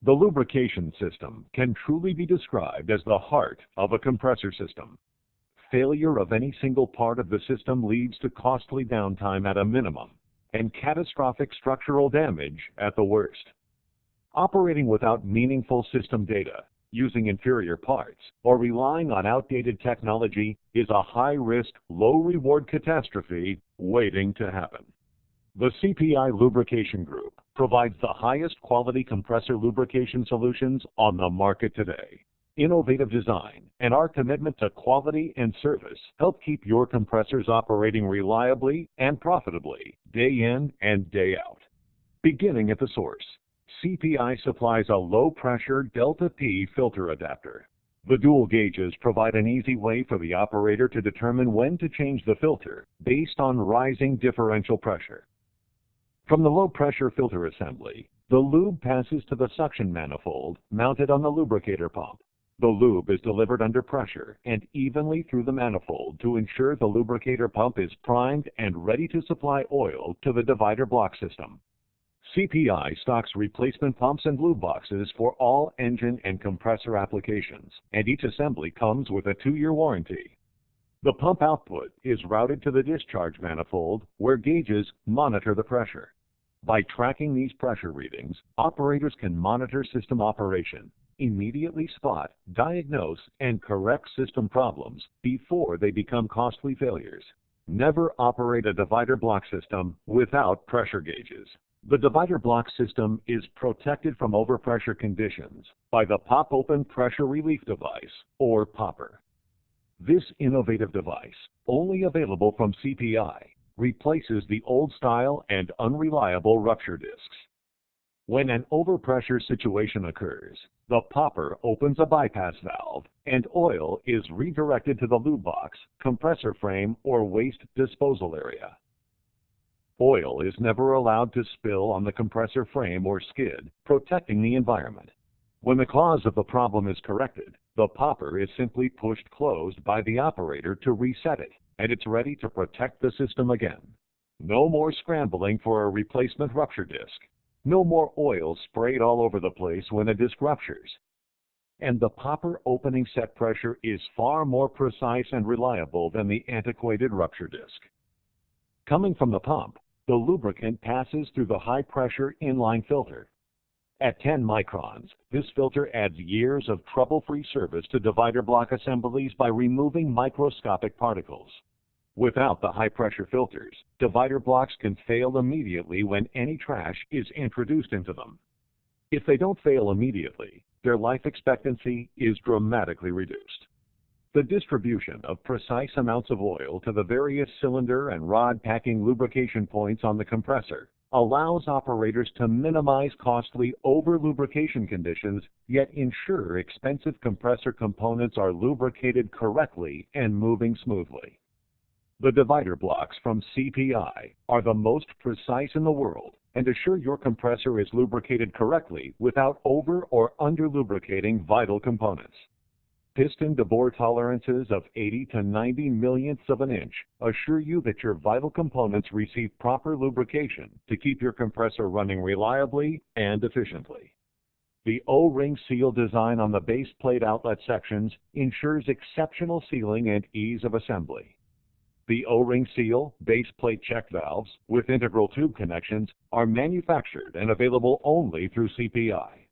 The lubrication system can truly be described as the heart of a compressor system. Failure of any single part of the system leads to costly downtime at a minimum and catastrophic structural damage at the worst. Operating without meaningful system data, using inferior parts, or relying on outdated technology is a high-risk, low-reward catastrophe waiting to happen. The CPI Lubrication Group provides the highest quality compressor lubrication solutions on the market today. Innovative design and our commitment to quality and service help keep your compressors operating reliably and profitably day in and day out. Beginning at the source, CPI supplies a low-pressure Delta P filter adapter. The dual gauges provide an easy way for the operator to determine when to change the filter based on rising differential pressure. From the low-pressure filter assembly, the lube passes to the suction manifold mounted on the lubricator pump. The lube is delivered under pressure and evenly through the manifold to ensure the lubricator pump is primed and ready to supply oil to the divider block system. CPI stocks replacement pumps and lube boxes for all engine and compressor applications, and each assembly comes with a 2-year warranty. The pump output is routed to the discharge manifold, where gauges monitor the pressure. By tracking these pressure readings, operators can monitor system operation, immediately spot, diagnose, and correct system problems before they become costly failures. Never operate a divider block system without pressure gauges. The divider block system is protected from overpressure conditions by the pop-open pressure relief device, or popper. This innovative device, only available from CPI, replaces the old-style and unreliable rupture discs. When an overpressure situation occurs, the popper opens a bypass valve and oil is redirected to the lube box, compressor frame, or waste disposal area. Oil is never allowed to spill on the compressor frame or skid, protecting the environment. When the cause of the problem is corrected, the popper is simply pushed closed by the operator to reset it, and it's ready to protect the system again. No more scrambling for a replacement rupture disc. No more oil sprayed all over the place when a disc ruptures. And the popper opening set pressure is far more precise and reliable than the antiquated rupture disc. Coming from the pump, the lubricant passes through the high-pressure inline filter. At 10 microns, this filter adds years of trouble-free service to divider block assemblies by removing microscopic particles. Without the high-pressure filters, divider blocks can fail immediately when any trash is introduced into them. If they don't fail immediately, their life expectancy is dramatically reduced. The distribution of precise amounts of oil to the various cylinder and rod packing lubrication points on the compressor allows operators to minimize costly over-lubrication conditions, yet ensure expensive compressor components are lubricated correctly and moving smoothly. The divider blocks from CPI are the most precise in the world and assure your compressor is lubricated correctly without over or under-lubricating vital components. Piston to bore tolerances of 80 to 90 millionths of an inch assure you that your vital components receive proper lubrication to keep your compressor running reliably and efficiently. The O-ring seal design on the base plate outlet sections ensures exceptional sealing and ease of assembly. The O-ring seal, base plate check valves with integral tube connections are manufactured and available only through CPI.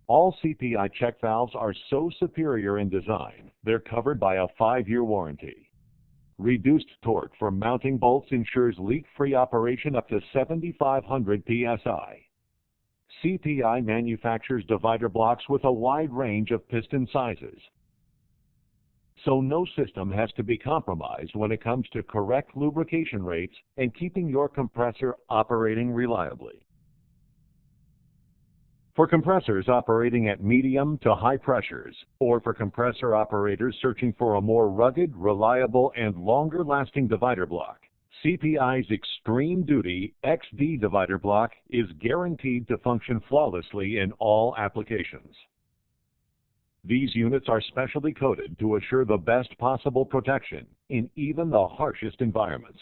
All CPI check valves are so superior in design, they're covered by a 5-year warranty. Reduced torque from mounting bolts ensures leak-free operation up to 7,500 psi. CPI manufactures divider blocks with a wide range of piston sizes, so no system has to be compromised when it comes to correct lubrication rates and keeping your compressor operating reliably. For compressors operating at medium to high pressures, or for compressor operators searching for a more rugged, reliable, and longer-lasting divider block, CPI's Extreme Duty XD divider block is guaranteed to function flawlessly in all applications. These units are specially coated to assure the best possible protection in even the harshest environments.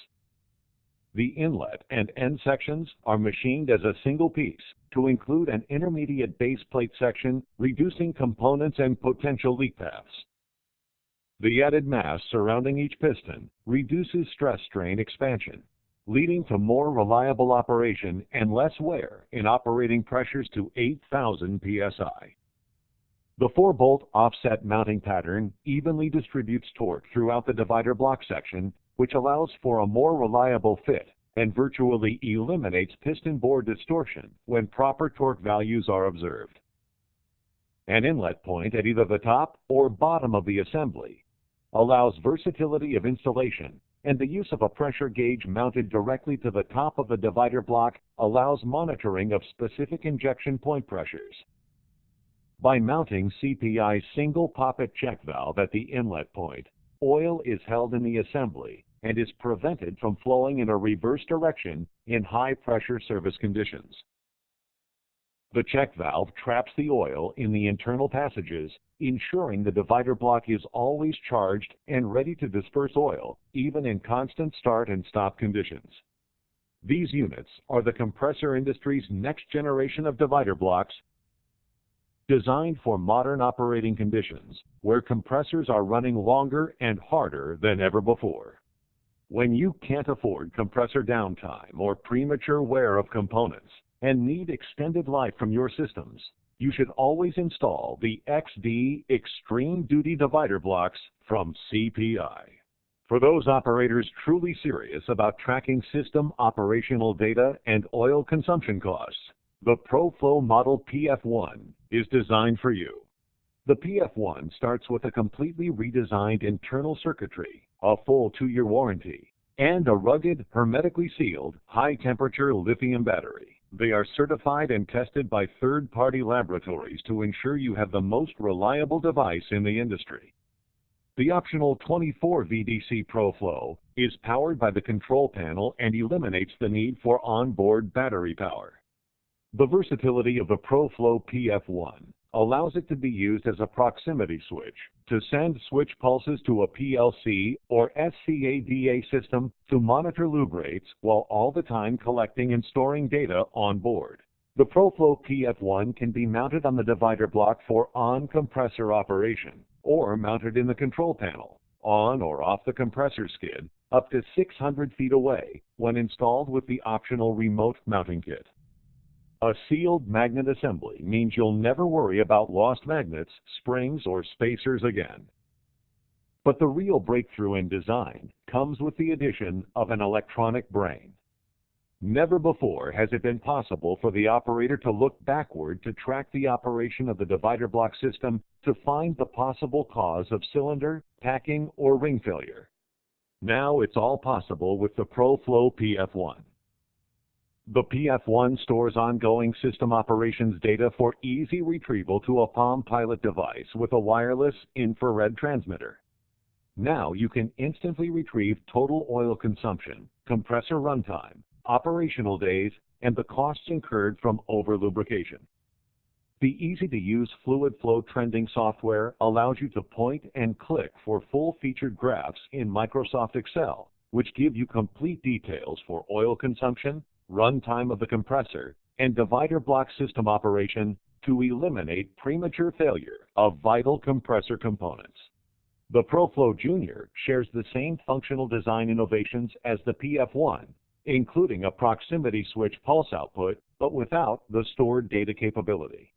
The inlet and end sections are machined as a single piece to include an intermediate base plate section, reducing components and potential leak paths. The added mass surrounding each piston reduces stress-strain expansion, leading to more reliable operation and less wear in operating pressures to 8,000 psi. The 4-bolt offset mounting pattern evenly distributes torque throughout the divider block section, which allows for a more reliable fit and virtually eliminates piston bore distortion when proper torque values are observed. An inlet point at either the top or bottom of the assembly allows versatility of installation, and the use of a pressure gauge mounted directly to the top of the divider block allows monitoring of specific injection point pressures. By mounting CPI's single poppet check valve at the inlet point, oil is held in the assembly and is prevented from flowing in a reverse direction in high-pressure service conditions. The check valve traps the oil in the internal passages, ensuring the divider block is always charged and ready to disperse oil, even in constant start and stop conditions. These units are the compressor industry's next generation of divider blocks, designed for modern operating conditions, where compressors are running longer and harder than ever before. When you can't afford compressor downtime or premature wear of components and need extended life from your systems, you should always install the XD Extreme Duty Divider Blocks from CPI. For those operators truly serious about tracking system operational data and oil consumption costs, the ProFlow Model PF1 is designed for you. The PF1 starts with a completely redesigned internal circuitry, a full 2-year warranty, and a rugged, hermetically sealed, high-temperature lithium battery. They are certified and tested by third-party laboratories to ensure you have the most reliable device in the industry. The optional 24 VDC ProFlow is powered by the control panel and eliminates the need for onboard battery power. The versatility of the ProFlow PF1 allows it to be used as a proximity switch to send switch pulses to a PLC or SCADA system to monitor lube rates while all the time collecting and storing data on board. The ProFlow PF1 can be mounted on the divider block for on-compressor operation or mounted in the control panel, on or off the compressor skid, up to 600 feet away when installed with the optional remote mounting kit. A sealed magnet assembly means you'll never worry about lost magnets, springs, or spacers again. But the real breakthrough in design comes with the addition of an electronic brain. Never before has it been possible for the operator to look backward to track the operation of the divider block system to find the possible cause of cylinder, packing, or ring failure. Now it's all possible with the ProFlow PF1. The PF1 stores ongoing system operations data for easy retrieval to a Palm Pilot device with a wireless infrared transmitter. Now you can instantly retrieve total oil consumption, compressor runtime, operational days, and the costs incurred from over-lubrication. The easy-to-use fluid flow trending software allows you to point and click for full-featured graphs in Microsoft Excel, which give you complete details for oil consumption, runtime of the compressor, and divider block system operation to eliminate premature failure of vital compressor components. The ProFlow Junior shares the same functional design innovations as the PF1, including a proximity switch pulse output, but without the stored data capability.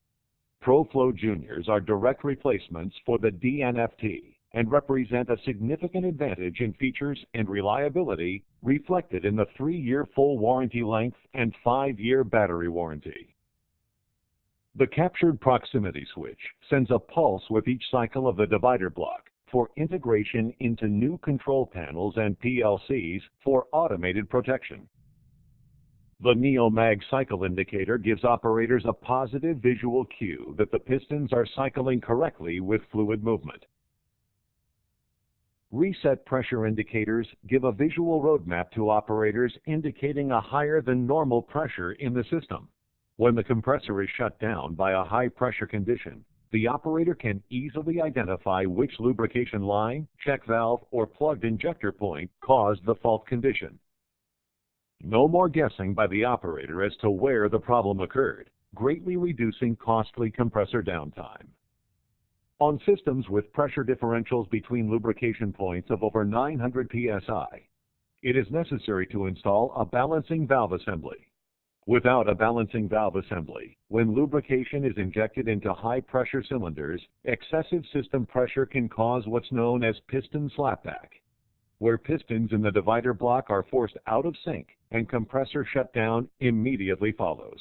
ProFlow Juniors are direct replacements for the DNFT and represent a significant advantage in features and reliability reflected in the 3-year full warranty length and 5-year battery warranty. The captured proximity switch sends a pulse with each cycle of the divider block for integration into new control panels and PLCs for automated protection. The NeoMag cycle indicator gives operators a positive visual cue that the pistons are cycling correctly with fluid movement. Reset pressure indicators give a visual roadmap to operators indicating a higher than normal pressure in the system. When the compressor is shut down by a high pressure condition, the operator can easily identify which lubrication line, check valve, or plugged injector point caused the fault condition. No more guessing by the operator as to where the problem occurred, greatly reducing costly compressor downtime. On systems with pressure differentials between lubrication points of over 900 psi, it is necessary to install a balancing valve assembly. Without a balancing valve assembly, when lubrication is injected into high-pressure cylinders, excessive system pressure can cause what's known as piston slapback, where pistons in the divider block are forced out of sync and compressor shutdown immediately follows.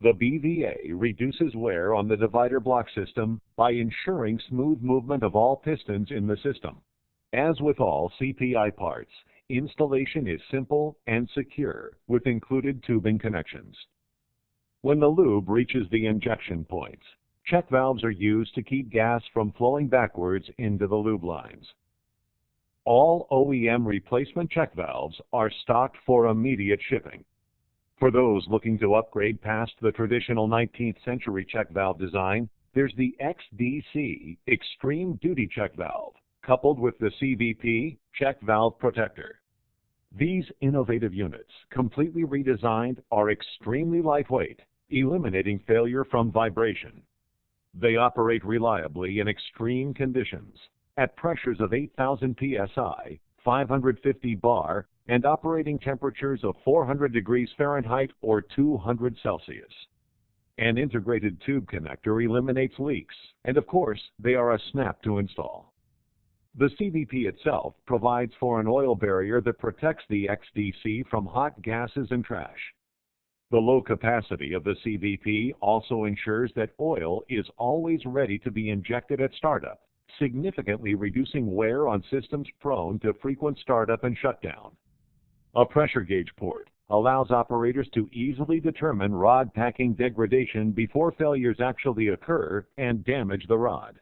The BVA reduces wear on the divider block system by ensuring smooth movement of all pistons in the system. As with all CPI parts, installation is simple and secure with included tubing connections. When the lube reaches the injection points, check valves are used to keep gas from flowing backwards into the lube lines. All OEM replacement check valves are stocked for immediate shipping. For those looking to upgrade past the traditional 19th century check valve design, there's the XDC Extreme Duty Check Valve, coupled with the CVP Check Valve Protector. These innovative units, completely redesigned, are extremely lightweight, eliminating failure from vibration. They operate reliably in extreme conditions, at pressures of 8,000 psi, 550 bar, and operating temperatures of 400 degrees Fahrenheit or 200 Celsius. An integrated tube connector eliminates leaks, and of course, they are a snap to install. The CVP itself provides for an oil barrier that protects the XDC from hot gases and trash. The low capacity of the CVP also ensures that oil is always ready to be injected at startup, significantly reducing wear on systems prone to frequent startup and shutdown. A pressure gauge port allows operators to easily determine rod packing degradation before failures actually occur and damage the rod.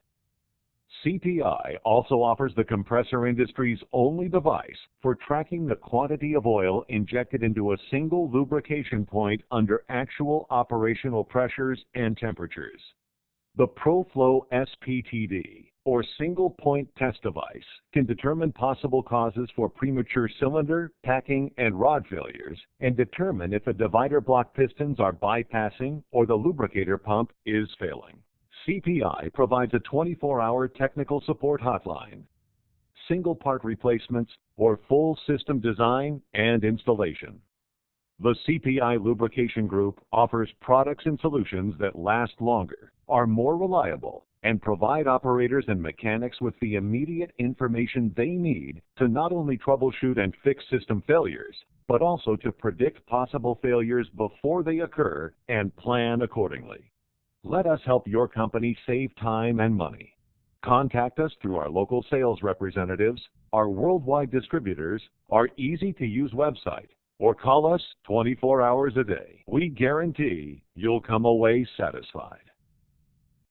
CPI also offers the compressor industry's only device for tracking the quantity of oil injected into a single lubrication point under actual operational pressures and temperatures. The ProFlow SPTD, or single point test device, can determine possible causes for premature cylinder, packing, and rod failures, and determine if the divider block pistons are bypassing or the lubricator pump is failing. CPI provides a 24-hour technical support hotline, single part replacements, or full system design and installation. The CPI Lubrication Group offers products and solutions that last longer, are more reliable, and provide operators and mechanics with the immediate information they need to not only troubleshoot and fix system failures, but also to predict possible failures before they occur and plan accordingly. Let us help your company save time and money. Contact us through our local sales representatives, our worldwide distributors, our easy-to-use website, or call us 24 hours a day. We guarantee you'll come away satisfied.